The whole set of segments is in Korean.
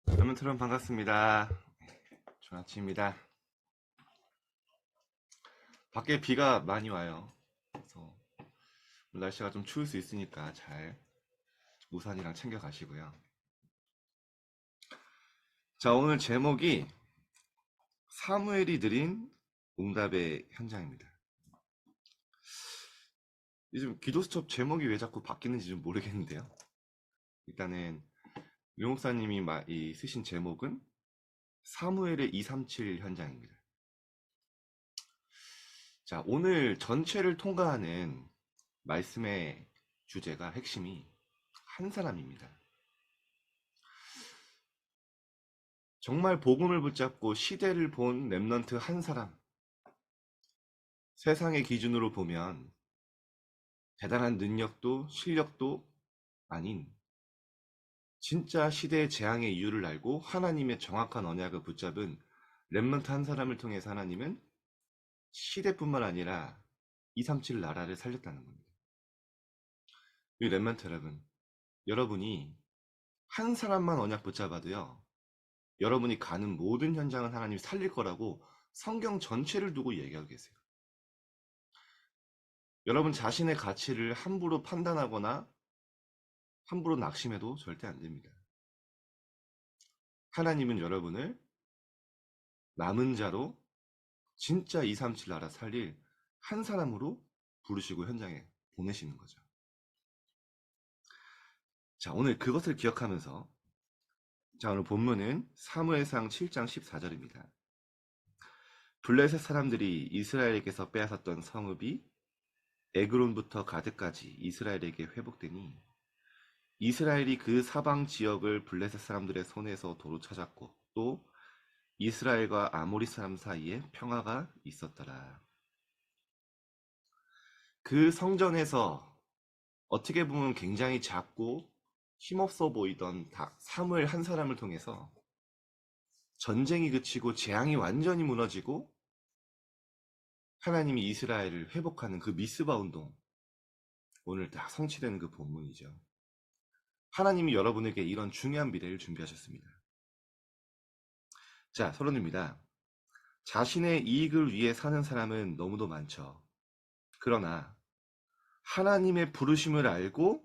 여러분 반갑습니다. 좋은 아침입니다. 밖에 비가 많이 와요. 그래서 날씨가 좀 추울 수 있으니까 잘 우산이랑 챙겨 가시고요. 자, 오늘 제목이 사무엘이 드린 응답의 현장입니다. 요즘 기도 수첩 제목이 왜 자꾸 바뀌는지 좀 모르겠는데요. 일단은 류 목사님이 쓰신 제목은 사무엘의 237 현장입니다. 자, 오늘 전체를 통과하는 말씀의 주제가 핵심이 한 사람입니다. 정말 복음을 붙잡고 시대를 본 렘넌트 한 사람. 세상의 기준으로 보면 대단한 능력도 실력도 아닌 진짜 시대의 재앙의 이유를 알고 하나님의 정확한 언약을 붙잡은 렘넌트 한 사람을 통해서 하나님은 시대뿐만 아니라 237 나라를 살렸다는 겁니다. 이 렘넌트 여러분이 한 사람만 언약 붙잡아도요, 여러분이 가는 모든 현장은 하나님이 살릴 거라고 성경 전체를 두고 얘기하고 계세요. 여러분 자신의 가치를 함부로 판단하거나 함부로 낙심해도 절대 안 됩니다. 하나님은 여러분을 남은 자로 진짜 237 나라 살릴 한 사람으로 부르시고 현장에 보내시는 거죠. 자, 오늘 그것을 기억하면서 오늘 본문은 사무엘상 7장 14절입니다. 블레셋 사람들이 이스라엘에게서 빼앗았던 성읍이 에그론부터 가드까지 이스라엘에게 회복되니 이스라엘이 그 사방 지역을 블레셋 사람들의 손에서 도로 찾았고 또 이스라엘과 아모리 사람 사이에 평화가 있었더라. 그 성전에서 어떻게 보면 굉장히 작고 힘없어 보이던 사무엘 한 사람을 통해서 전쟁이 그치고 재앙이 완전히 무너지고 하나님이 이스라엘을 회복하는 그 미스바 운동, 오늘 딱 성취되는 그 본문이죠. 하나님이 여러분에게 이런 중요한 미래를 준비하셨습니다. 자, 서론입니다. 자신의 이익을 위해 사는 사람은 너무도 많죠. 그러나 하나님의 부르심을 알고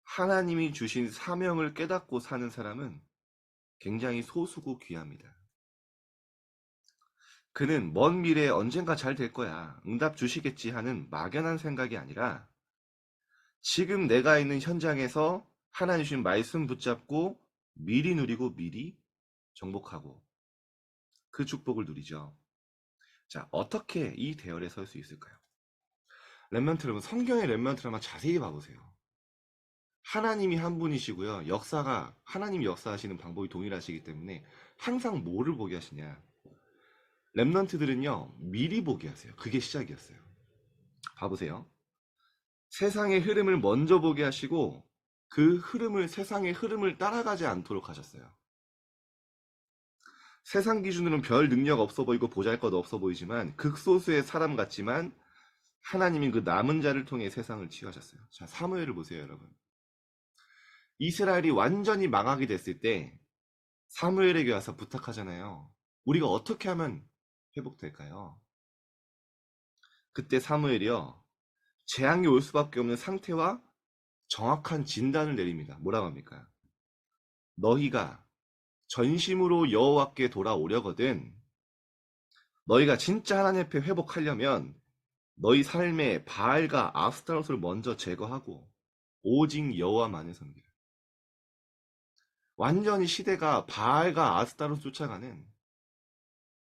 하나님이 주신 사명을 깨닫고 사는 사람은 굉장히 소수고 귀합니다. 그는 먼 미래에 언젠가 잘 될 거야, 응답 주시겠지 하는 막연한 생각이 아니라 지금 내가 있는 현장에서 하나님 주신 말씀 붙잡고 미리 누리고 미리 정복하고 그 축복을 누리죠. 자, 어떻게 이 대열에 설 수 있을까요? 렘넌트 여러분, 성경의 렘넌트를 한번 자세히 봐보세요. 하나님이 한 분이시고요. 하나님이 역사하시는 방법이 동일하시기 때문에 항상 뭐를 보게 하시냐. 렘넌트들은요, 미리 보게 하세요. 그게 시작이었어요. 봐보세요. 세상의 흐름을 먼저 보게 하시고 세상의 흐름을 따라가지 않도록 하셨어요. 세상 기준으로는 별 능력 없어 보이고 보잘것 없어 보이지만 극소수의 사람 같지만 하나님이 그 남은 자를 통해 세상을 치유하셨어요. 자, 사무엘을 보세요, 여러분. 이스라엘이 완전히 망하게 됐을 때 사무엘에게 와서 부탁하잖아요. 우리가 어떻게 하면 회복될까요? 그때 사무엘이요, 재앙이 올 수밖에 없는 상태와 정확한 진단을 내립니다. 뭐라고 합니까? 너희가 전심으로 여호와께 돌아오려거든 너희가 진짜 하나님 앞에 회복하려면 너희 삶에 바알과 아스타롯을 먼저 제거하고 오직 여호와만을 섬기라. 완전히 시대가 바알과 아스타롯 쫓아가는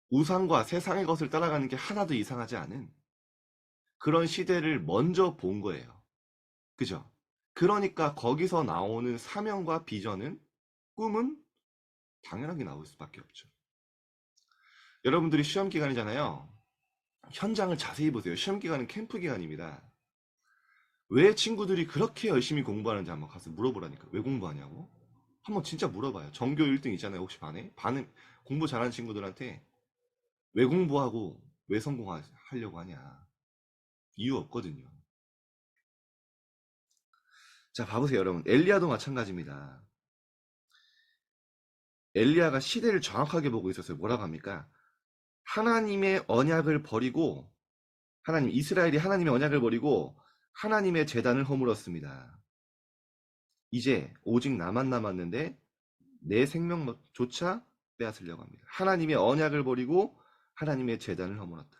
우상과 세상의 것을 따라가는 게 하나도 이상하지 않은 그런 시대를 먼저 본 거예요. 그죠? 그러니까 거기서 나오는 사명과 비전은, 꿈은 당연하게 나올 수밖에 없죠. 여러분들이 시험 기간이잖아요. 현장을 자세히 보세요. 시험 기간은 캠프 기간입니다. 왜 친구들이 그렇게 열심히 공부하는지 한번 가서 물어보라니까. 왜 공부하냐고? 한번 진짜 물어봐요. 전교 1등 있잖아요. 혹시 반은 공부 잘하는 친구들한테 왜 공부하고 왜 성공하려고 하냐. 이유 없거든요. 자, 봐보세요, 여러분. 엘리야도 마찬가지입니다. 엘리야가 시대를 정확하게 보고 있었어요. 뭐라고 합니까? 하나님의 언약을 버리고 이스라엘이 하나님의 언약을 버리고 하나님의 제단을 허물었습니다. 이제 오직 나만 남았는데 내 생명조차 빼앗으려고 합니다. 하나님의 언약을 버리고 하나님의 제단을 허물었다.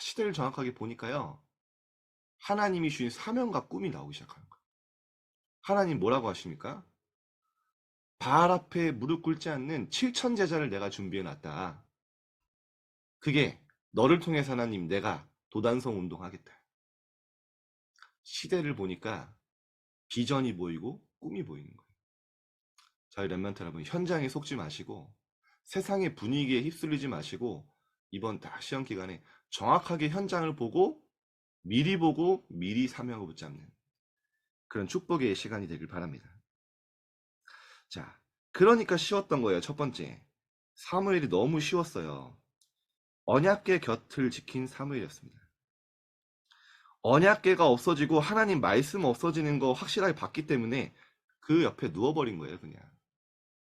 시대를 정확하게 보니까요. 하나님이 주신 사명과 꿈이 나오기 시작하는 거예요. 하나님 뭐라고 하십니까? 바알 앞에 무릎 꿇지 않는 7천 제자를 내가 준비해 놨다. 그게 너를 통해서 하나님 내가 도단성 운동하겠다. 시대를 보니까 비전이 보이고 꿈이 보이는 거예요. 저희 랩런트 여러분, 현장에 속지 마시고 세상의 분위기에 휩쓸리지 마시고 이번 시험 기간에 정확하게 현장을 보고 미리 사명을 붙잡는 그런 축복의 시간이 되길 바랍니다. 자, 그러니까 쉬웠던 거예요. 첫 번째, 사무엘이 너무 쉬웠어요. 언약궤 곁을 지킨 사무엘이었습니다. 언약궤가 없어지고 하나님 말씀 없어지는 거 확실하게 봤기 때문에 그 옆에 누워버린 거예요. 그냥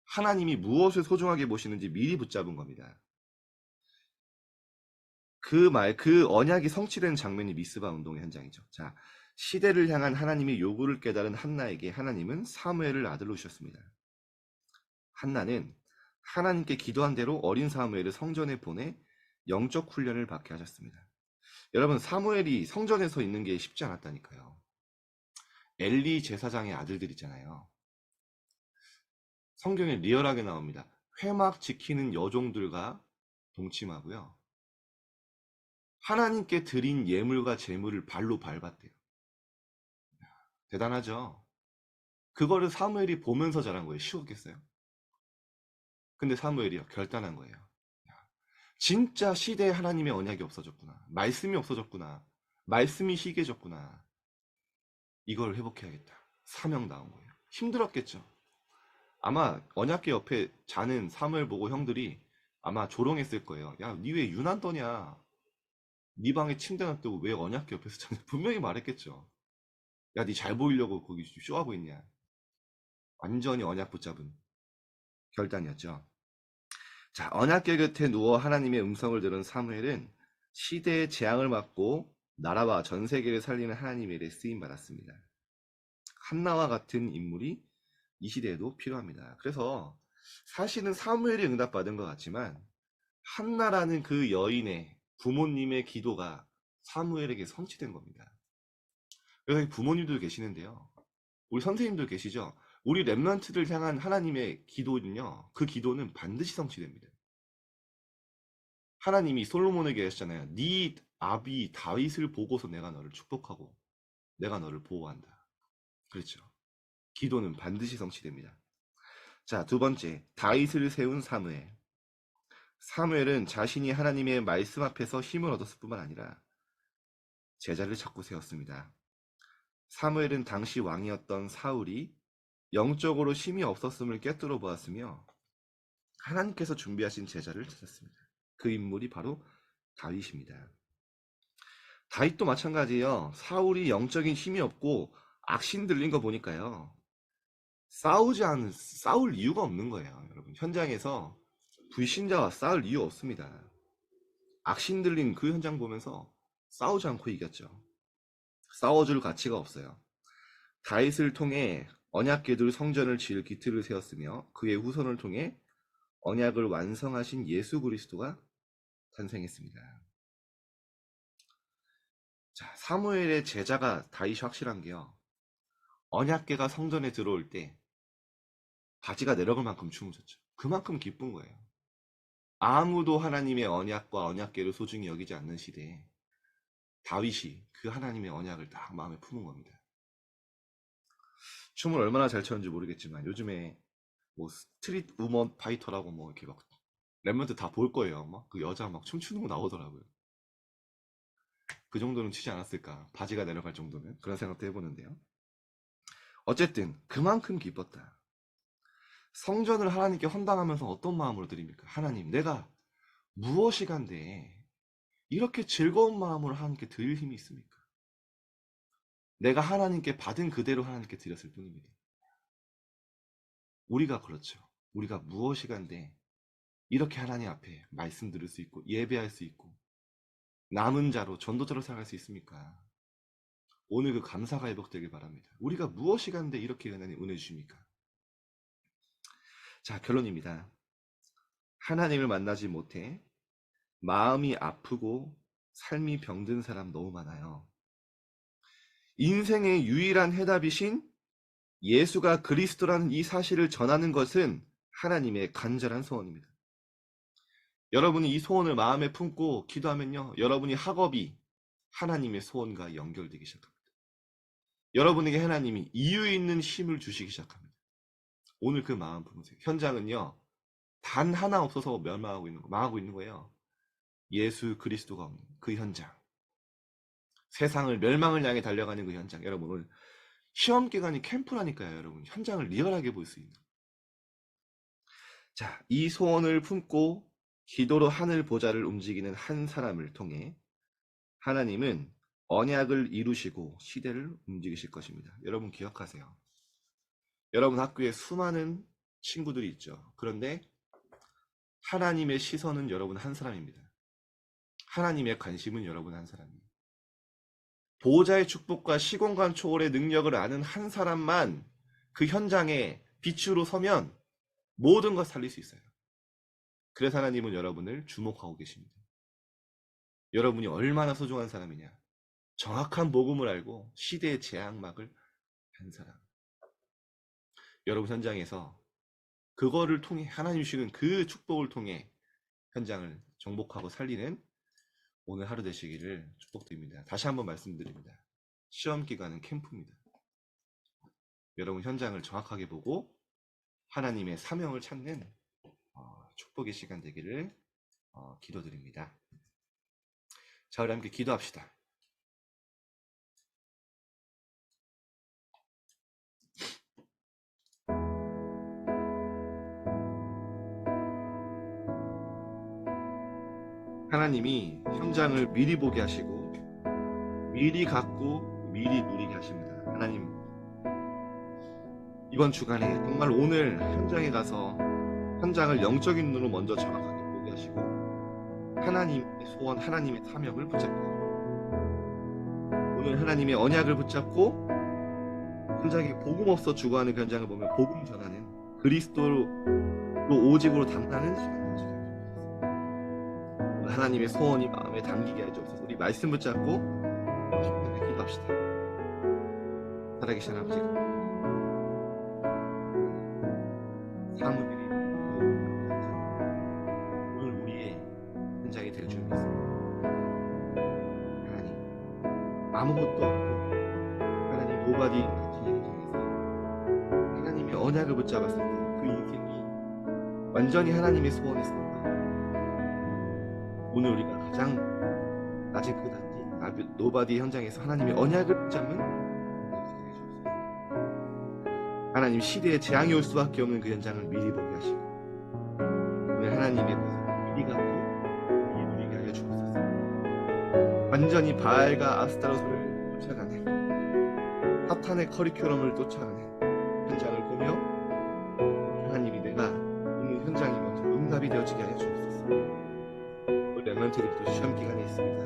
하나님이 무엇을 소중하게 보시는지 미리 붙잡은 겁니다. 그 언약이 성취된 장면이 미스바 운동의 현장이죠. 자, 시대를 향한 하나님의 요구를 깨달은 한나에게 하나님은 사무엘을 아들로 주셨습니다. 한나는 하나님께 기도한 대로 어린 사무엘을 성전에 보내 영적 훈련을 받게 하셨습니다. 여러분, 사무엘이 성전에서 있는 게 쉽지 않았다니까요. 엘리 제사장의 아들들 있잖아요. 성경에 리얼하게 나옵니다. 회막 지키는 여종들과 동침하고요. 하나님께 드린 예물과 제물을 발로 밟았대요. 대단하죠? 그거를 사무엘이 보면서 자란 거예요. 쉬웠겠어요? 근데 사무엘이요, 결단한 거예요. 진짜 시대에 하나님의 언약이 없어졌구나. 말씀이 없어졌구나. 말씀이 희게졌구나. 이걸 회복해야겠다. 사명 나온 거예요. 힘들었겠죠. 아마 언약궤 옆에 자는 사무엘 보고 형들이 아마 조롱했을 거예요. 야, 니 왜 유난 떠냐? 니 방에 침대 놔두고 왜 언약궤 옆에서 자냐? 분명히 말했겠죠. 야, 니 잘 보이려고 거기 쇼하고 있냐? 완전히 언약 붙잡은 결단이었죠. 자, 언약궤 곁에 누워 하나님의 음성을 들은 사무엘은 시대의 재앙을 막고 나라와 전 세계를 살리는 하나님의 일에 쓰임 받았습니다. 한나와 같은 인물이 이 시대에도 필요합니다. 그래서 사실은 사무엘이 응답받은 것 같지만 한나라는 그 여인의 부모님의 기도가 사무엘에게 성취된 겁니다. 여기 부모님도 계시는데요. 우리 선생님도 계시죠? 우리 랩런트를 향한 하나님의 기도는요. 그 기도는 반드시 성취됩니다. 하나님이 솔로몬에게 하셨잖아요. 네 아비 다윗을 보고서 내가 너를 축복하고 내가 너를 보호한다. 그렇죠. 기도는 반드시 성취됩니다. 자, 두 번째, 다윗을 세운 사무엘. 사무엘은 자신이 하나님의 말씀 앞에서 힘을 얻었을 뿐만 아니라 제자를 찾고 세웠습니다. 사무엘은 당시 왕이었던 사울이 영적으로 힘이 없었음을 꿰뚫어 보았으며 하나님께서 준비하신 제자를 찾았습니다. 그 인물이 바로 다윗입니다. 다윗도 마찬가지예요. 사울이 영적인 힘이 없고 악신 들린 거 보니까요. 싸울 이유가 없는 거예요. 여러분, 현장에서 불신자와 싸울 이유 없습니다. 악신 들린 그 현장 보면서 싸우지 않고 이겼죠. 싸워줄 가치가 없어요. 다윗을 통해 언약궤들 성전을 지을 기틀을 세웠으며 그의 후손을 통해 언약을 완성하신 예수 그리스도가 탄생했습니다. 자, 사무엘의 제자가 다윗이 확실한 게요. 언약궤가 성전에 들어올 때 바지가 내려갈 만큼 춤을 췄죠. 그만큼 기쁜 거예요. 아무도 하나님의 언약과 언약궤를 소중히 여기지 않는 시대에 다윗이 그 하나님의 언약을 딱 마음에 품은 겁니다. 춤을 얼마나 잘 췄는지 모르겠지만 요즘에 뭐 스트릿 우먼 파이터라고 뭐 이렇게 막 랩런트 다 볼 거예요. 막 그 여자 막 춤추는 거 나오더라고요. 그 정도는 치지 않았을까? 바지가 내려갈 정도는 그런 생각도 해보는데요. 어쨌든 그만큼 기뻤다. 성전을 하나님께 헌당하면서 어떤 마음으로 드립니까? 하나님, 내가 무엇이 간데 이렇게 즐거운 마음으로 하나님께 드릴 힘이 있습니까? 내가 하나님께 받은 그대로 하나님께 드렸을 뿐입니다. 우리가 그렇죠. 우리가 무엇이 간데 이렇게 하나님 앞에 말씀 들을 수 있고 예배할 수 있고 남은 자로 전도자로 살아갈 수 있습니까? 오늘 그 감사가 회복되길 바랍니다. 우리가 무엇이 간데 이렇게 하나님 은혜 주십니까? 자, 결론입니다. 하나님을 만나지 못해 마음이 아프고 삶이 병든 사람 너무 많아요. 인생의 유일한 해답이신 예수가 그리스도라는 이 사실을 전하는 것은 하나님의 간절한 소원입니다. 여러분이 이 소원을 마음에 품고 기도하면요, 여러분이 학업이 하나님의 소원과 연결되기 시작합니다. 여러분에게 하나님이 이유 있는 힘을 주시기 시작합니다. 오늘 그 마음 품으세요. 현장은요, 단 하나 없어서 멸망하고 있는 거, 망하고 있는 거예요. 예수 그리스도가 없는 그 현장. 세상을 멸망을 향해 달려가는 그 현장. 여러분, 오늘 시험 기간이 캠프라니까요. 여러분, 현장을 리얼하게 볼 수 있는. 자, 이 소원을 품고 기도로 하늘 보좌를 움직이는 한 사람을 통해 하나님은 언약을 이루시고 시대를 움직이실 것입니다. 여러분 기억하세요. 여러분 학교에 수많은 친구들이 있죠. 그런데 하나님의 시선은 여러분 한 사람입니다. 하나님의 관심은 여러분 한 사람입니다. 보호자의 축복과 시공간 초월의 능력을 아는 한 사람만 그 현장에 빛으로 서면 모든 걸 살릴 수 있어요. 그래서 하나님은 여러분을 주목하고 계십니다. 여러분이 얼마나 소중한 사람이냐. 정확한 복음을 알고 시대의 재앙막을 한 사람. 여러분 현장에서 그거를 통해 하나님 주시는 그 축복을 통해 현장을 정복하고 살리는 오늘 하루 되시기를 축복드립니다. 다시 한번 말씀드립니다. 시험 기간은 캠프입니다. 여러분 현장을 정확하게 보고 하나님의 사명을 찾는 축복의 시간 되기를 기도드립니다. 자, 우리 함께 기도합시다. 하나님이 현장을 미리 보게 하시고 미리 갖고 미리 누리게 하십니다. 하나님, 이번 주간에 정말 오늘 현장에 가서 현장을 영적인 눈으로 먼저 정확하게 보게 하시고 하나님의 소원, 하나님의 사명을 붙잡게 하십니다. 오늘 하나님의 언약을 붙잡고 현장에 복음 없어 죽어가는 현장을 보면 복음 전하는 그리스도로 오직으로 담당하는 시간을 주시옵소서. 하나님의 소원이 마음에 담기게 하옵소서. 우리 말씀 붙잡고 기도합시다. 살아계신 아버지, 사무엘이 오늘 우리의 현장이 될 줄 믿습니다. 하나님, 아무것도 없고 하나님 노바디 같은 현장에서 하나님의 언약을 붙잡았을 때 그 인생이 완전히 하나님의 소원이었습니다. 오늘 우리가 가장 낮은 그 노바디 현장에서 하나님의 언약을 붙잡는 하나님 시대에 재앙이 올 수밖에 없는 그 현장을 미리 보게 하시고 오늘 하나님의 것을 미리 갖고 미리 누리게 하여 주옵소서. 완전히 바알과 아스타로스를 쫓아가는 사탄의 커리큘럼을 쫓아가는 현장을 보며 하나님이 내가 오늘 현장이 먼저 응답이 되어지게 하여 주옵소서. 우리 렘넌트들도 시험 기간에 있습니다.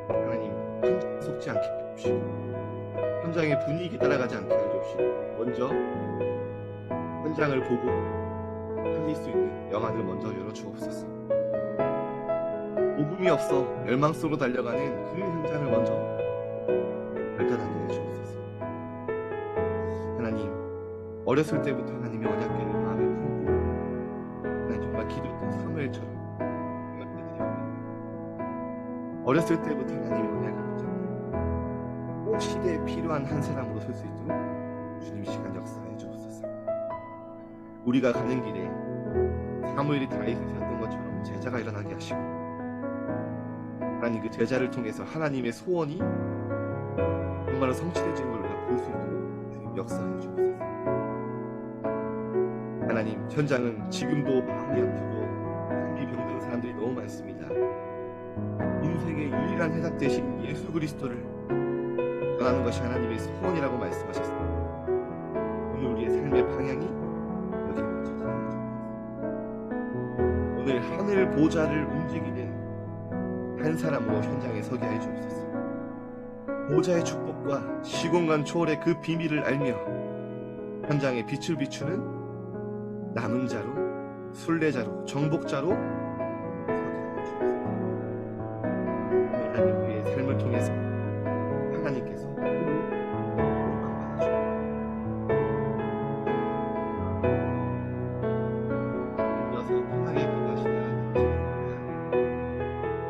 하나님 현장 속지 않게 해주시고 현장의 분위기 따라가지 않게 해주시고 먼저 현장을 보고 살릴 수 있는 영안을 먼저 열어주옵소서. 복음이 없어 멸망 속으로 달려가는 그 현장을 먼저 발견하게 해주옵소서. 하나님, 어렸을 때부터 하나님의 언약궤를 마음에 품고 하나님 정말 기도했던 사무엘처럼 어렸을 때부터 하나님의 언약을 붙잡고 꼭 시대에 필요한 한 사람으로 설 수 있도록 주님 시간 역사해 주옵소서. 우리가 가는 길에 사무엘이 다윗을 세웠던 것처럼 제자가 일어나게 하시고 하나님 그 제자를 통해서 하나님의 소원이 정말로 성취되지는 걸 우리가 볼 수 있도록 주님 역사해 주옵소서. 하나님, 현장은 지금도 마음이 아프고 삶이 병든 사람들이 너무 많습니다. 인생의 유일한 해답 되신 예수 그리스도를 전하는 것이 하나님의 소원이라고 말씀하셨습니다. 오늘 우리의 삶의 방향이 여기에 맞춰지는 거죠. 오늘 하늘 보좌를 움직이는 한 사람으로 현장에 서게 해 주옵소서. 보좌의 축복과 시공간 초월의 그 비밀을 알며 현장에 빛을 비추는 남은 자로, 순례자로, 정복자로